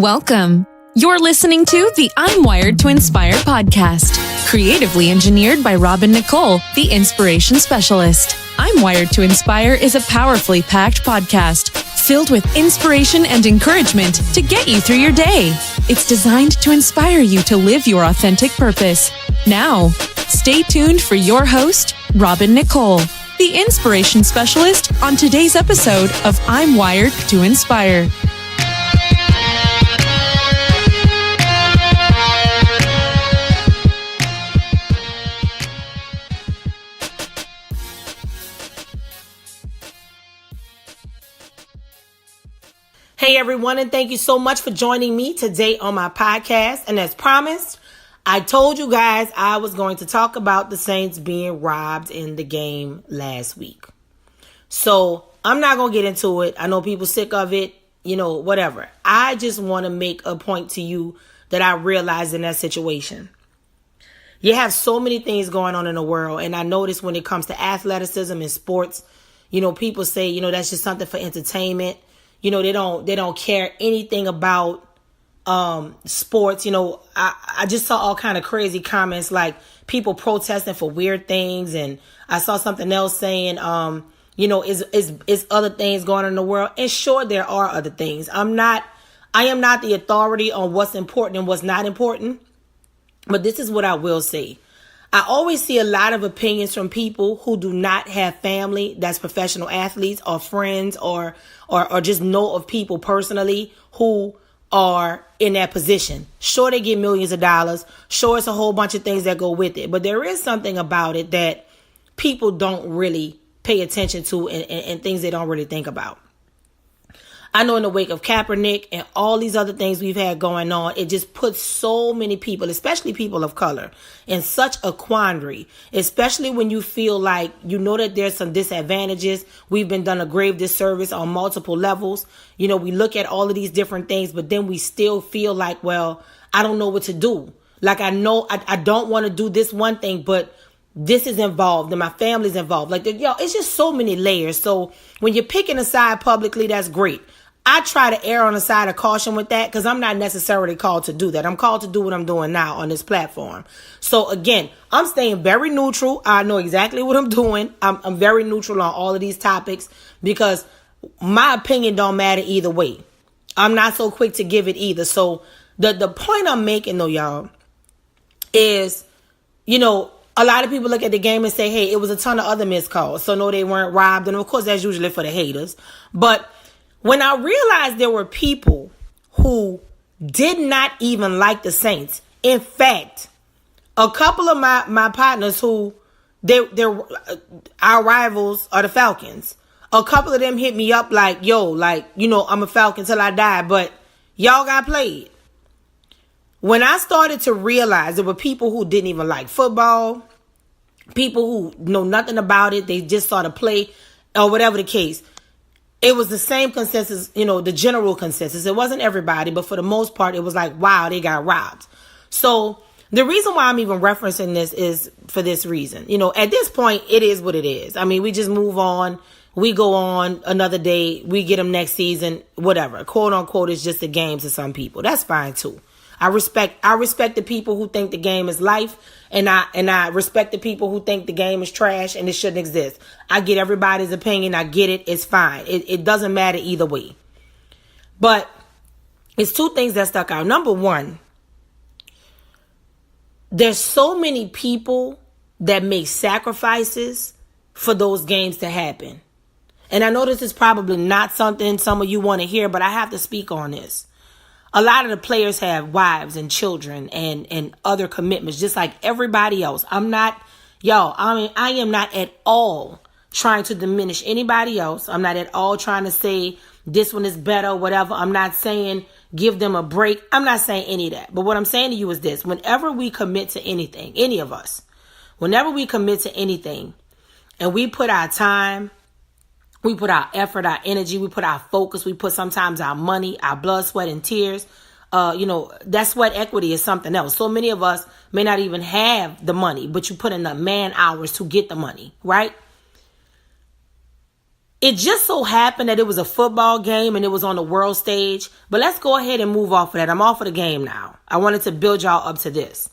Welcome. You're listening to the I'm Wired to Inspire podcast, creatively engineered by Nicole, the inspiration specialist. I'm Wired to Inspire is a powerfully packed podcast filled with inspiration and encouragement to get you through your day. It's designed to inspire you to live your authentic purpose. Now, stay tuned for your host, Nicole, the inspiration specialist, on today's episode of I'm Wired to Inspire. Hey everyone, and thank you so much for joining me today on my podcast. And as promised, I told you guys I was going to talk about the Saints being robbed in the game last week. So I'm not going to get into it. I know people sick of it, whatever. I just want to make a point to you that I realized in that situation. You have so many things going on in the world. And I notice when it comes to athleticism and sports, people say, that's just something for entertainment. They don't care anything about sports. I just saw all kind of crazy comments like people protesting for weird things. And I saw something else saying, is other things going on in the world? And sure, there are other things. I am not the authority on what's important and what's not important. But this is what I will say. I always see a lot of opinions from people who do not have family that's professional athletes or friends or just know of people personally who are in that position. Sure, they get millions of dollars. Sure, it's a whole bunch of things that go with it. But there is something about it that people don't really pay attention to and things they don't really think about. I know in the wake of Kaepernick and all these other things we've had going on, it just puts so many people, especially people of color, in such a quandary, especially when you feel like that there's some disadvantages. We've been done a grave disservice on multiple levels. We look at all of these different things, but then we still feel like, well, I don't know what to do. Like I know I don't want to do this one thing, but this is involved and my family's involved. Like, it's just so many layers. So when you're picking a side publicly, that's great. I try to err on the side of caution with that because I'm not necessarily called to do that. I'm called to do what I'm doing now on this platform. So again, I'm staying very neutral. I know exactly what I'm doing. I'm very neutral on all of these topics because my opinion don't matter either way. I'm not so quick to give it either. So the point I'm making though, y'all, is, a lot of people look at the game and say, hey, it was a ton of other missed calls. So no, they weren't robbed. And of course, that's usually for the haters. But when I realized there were people who did not even like the Saints, in fact, a couple of my partners who they're our rivals are the Falcons. A couple of them hit me up like, I'm a Falcon till I die, but y'all got played. When I started to realize there were people who didn't even like football, people who know nothing about it, they just saw the play or whatever the case. It was the same consensus, the general consensus. It wasn't everybody, but for the most part, it was like, wow, they got robbed. So the reason why I'm even referencing this is for this reason. At this point, it is what it is. I mean, we just move on. We go on another day. We get them next season, whatever. Quote unquote, it's just a game to some people. That's fine too. I respect the people who think the game is life, and I respect the people who think the game is trash and it shouldn't exist. I get everybody's opinion. I get it. It's fine. It doesn't matter either way. But it's two things that stuck out. Number one, there's so many people that make sacrifices for those games to happen. And I know this is probably not something some of you want to hear, but I have to speak on this. A lot of the players have wives and children and other commitments, just like everybody else. I am not at all trying to diminish anybody else. I'm not at all trying to say this one is better or whatever. I'm not saying give them a break. I'm not saying any of that. But what I'm saying to you is this. Whenever we commit to anything, any of us, whenever we commit to anything and we put our time, we put our effort, our energy, we put our focus, we put sometimes our money, our blood, sweat, and tears. That sweat equity is something else. So many of us may not even have the money, but you put in the man hours to get the money, right? It just so happened that it was a football game and it was on the world stage. But let's go ahead and move off of that. I'm off of the game now. I wanted to build y'all up to this.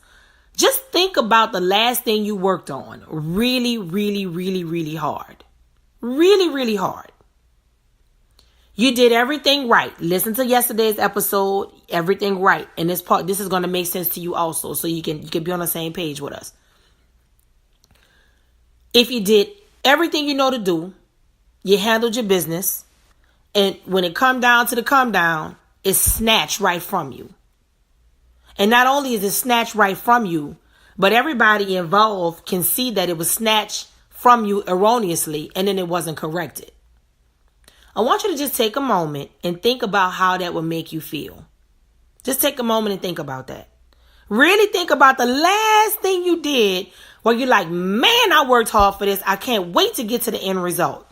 Just think about the last thing you worked on really, really, really, really hard. Really, really hard. You did everything right. Listen to yesterday's episode, everything right. And this is going to make sense to you also, so you can be on the same page with us. If you did everything you know to do, you handled your business, and when it come down to the come down, it's snatched right from you. And not only is it snatched right from you, but everybody involved can see that it was snatched from you erroneously, and then it wasn't corrected. I want you to just take a moment and think about how that would make you feel. Just take a moment and think about that. Really think about the last thing you did where you're like, man, I worked hard for this. I can't wait to get to the end result.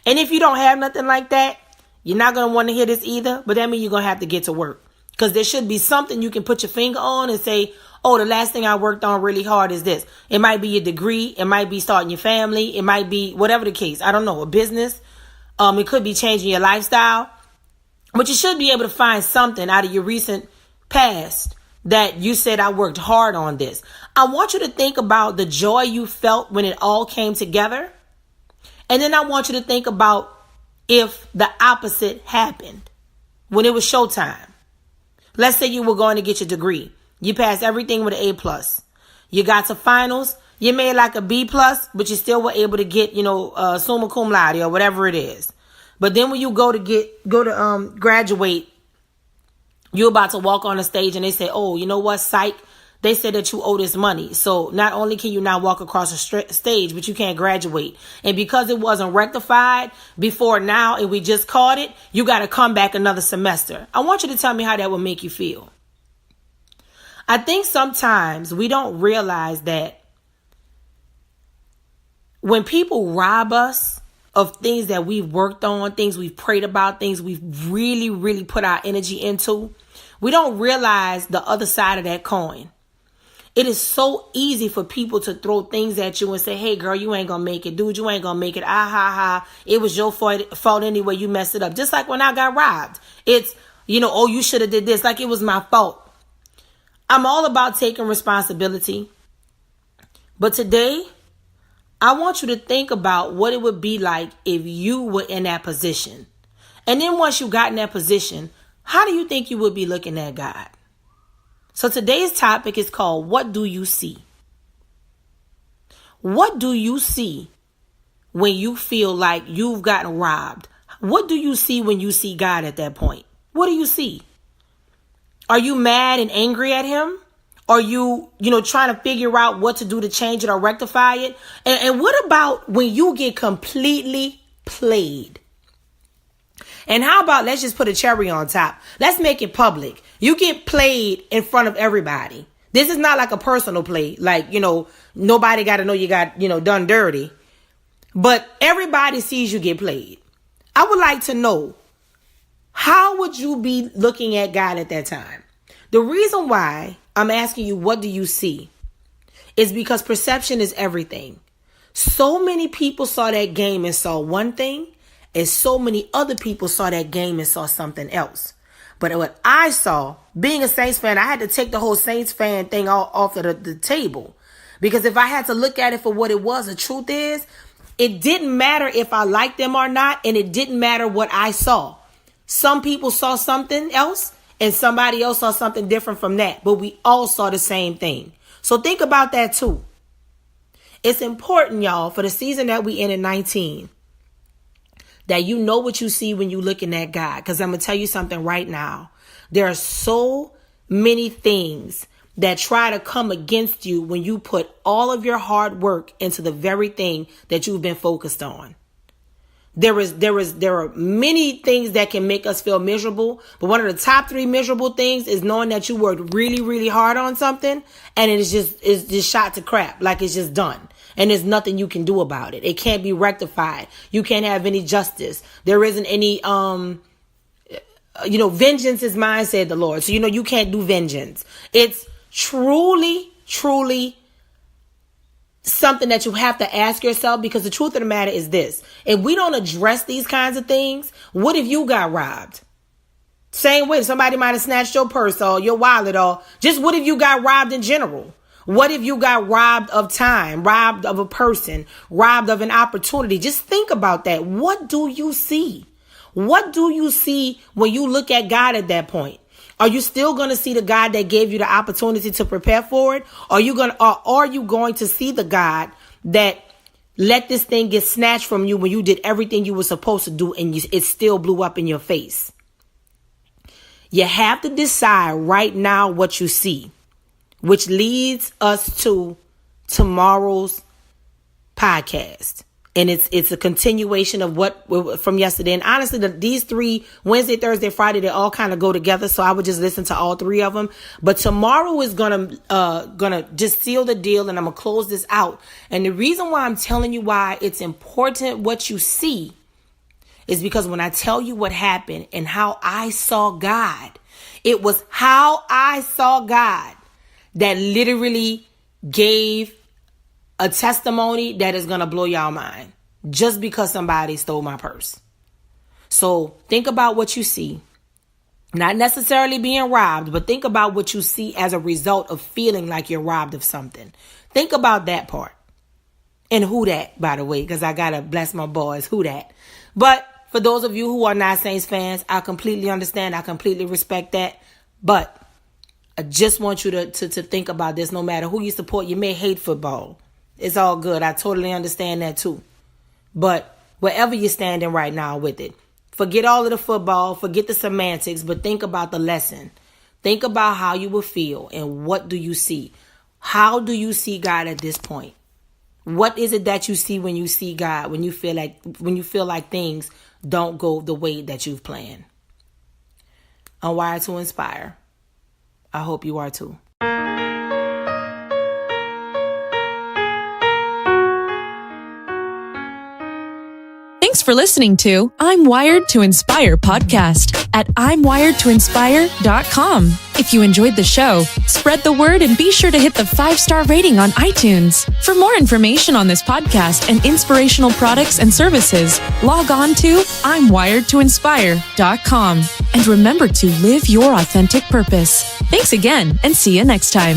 And if you don't have nothing like that, you're not going to want to hear this either. But that means you're going to have to get to work. Because there should be something you can put your finger on and say, oh, the last thing I worked on really hard is this. It might be your degree. It might be starting your family. It might be whatever the case. I don't know, a business. It could be changing your lifestyle. But you should be able to find something out of your recent past that you said, I worked hard on this. I want you to think about the joy you felt when it all came together. And then I want you to think about if the opposite happened, when it was showtime. Let's say you were going to get your degree. You passed everything with an A+. You got to finals. You made like a B+, but you still were able to get, summa cum laude or whatever it is. But then when you go to graduate, you're about to walk on the stage and they say, oh, you know what, psych? They said that you owe this money. So not only can you not walk across the stage, but you can't graduate. And because it wasn't rectified before now and we just caught it, you got to come back another semester. I want you to tell me how that would make you feel. I think sometimes we don't realize that when people rob us of things that we've worked on, things we've prayed about, things we've really, really put our energy into, we don't realize the other side of that coin. It is so easy for people to throw things at you and say, hey, girl, you ain't going to make it. Dude, you ain't going to make it. Ah, ha, ha. It was your fault anyway. You messed it up. Just like when I got robbed. It's, oh, you should have did this. Like it was my fault. I'm all about taking responsibility. But today, I want you to think about what it would be like if you were in that position. And then once you got in that position, how do you think you would be looking at God? So today's topic is called, what do you see? What do you see when you feel like you've gotten robbed? What do you see when you see God at that point? What do you see? Are you mad and angry at him? Are you, trying to figure out what to do to change it or rectify it? And what about when you get completely played? And how about, let's just put a cherry on top. Let's make it public. You get played in front of everybody. This is not like a personal play. Like, nobody got to know you got, done dirty. But everybody sees you get played. I would like to know, how would you be looking at God at that time? The reason why I'm asking you, what do you see? Is because perception is everything. So many people saw that game and saw one thing. And so many other people saw that game and saw something else. But what I saw, being a Saints fan, I had to take the whole Saints fan thing off of the table. Because if I had to look at it for what it was, the truth is, it didn't matter if I liked them or not. And it didn't matter what I saw. Some people saw something else and somebody else saw something different from that. But we all saw the same thing. So think about that too. It's important, y'all, for the season that we in 19, that you know what you see when you looking at God. Because I'm going to tell you something right now. There are so many things that try to come against you when you put all of your hard work into the very thing that you've been focused on. There are many things that can make us feel miserable. But one of the top 3 miserable things is knowing that you worked really, really hard on something and it's just shot to crap. Like it's just done. And there's nothing you can do about it. It can't be rectified. You can't have any justice. There isn't any, vengeance is mine, said the Lord. So, you can't do vengeance. It's truly, truly something that you have to ask yourself, because the truth of the matter is this. If we don't address these kinds of things, what if you got robbed? Same way, somebody might have snatched your purse or your wallet, or just what if you got robbed in general? What if you got robbed of time, robbed of a person, robbed of an opportunity? Just think about that. What do you see? What do you see when you look at God at that point? Are you still going to see the God that gave you the opportunity to prepare for it? Are you going to see the God that let this thing get snatched from you when you did everything you were supposed to do and it still blew up in your face? You have to decide right now what you see, which leads us to tomorrow's podcast. And it's a continuation of what from yesterday. And honestly, these three, Wednesday, Thursday, Friday, they all kind of go together. So I would just listen to all three of them. But tomorrow is gonna just seal the deal, and I'm gonna close this out. And the reason why I'm telling you why it's important what you see is because when I tell you what happened and how I saw God, it was how I saw God that literally gave a testimony that is going to blow y'all mind just because somebody stole my purse. So think about what you see. Not necessarily being robbed, but think about what you see as a result of feeling like you're robbed of something. Think about that part. And who that, by the way, because I got to bless my boys, who that. But for those of you who are not Saints fans, I completely understand. I completely respect that. But I just want you to think about this. No matter who you support, you may hate football. It's all good. I totally understand that too. But wherever you're standing right now with it, forget all of the football, forget the semantics, but think about the lesson. Think about how you will feel and what do you see? How do you see God at this point? What is it that you see when you see God, when you feel like things don't go the way that you've planned? I'm wired to inspire. I hope you are too. Thanks for listening to I'm Wired to Inspire podcast at I'mWiredToInspire.com. If you enjoyed the show, spread the word and be sure to hit the 5-star rating on iTunes. For more information on this podcast and inspirational products and services, log on to I'mWiredToInspire.com. And remember to live your authentic purpose. Thanks again, and see you next time.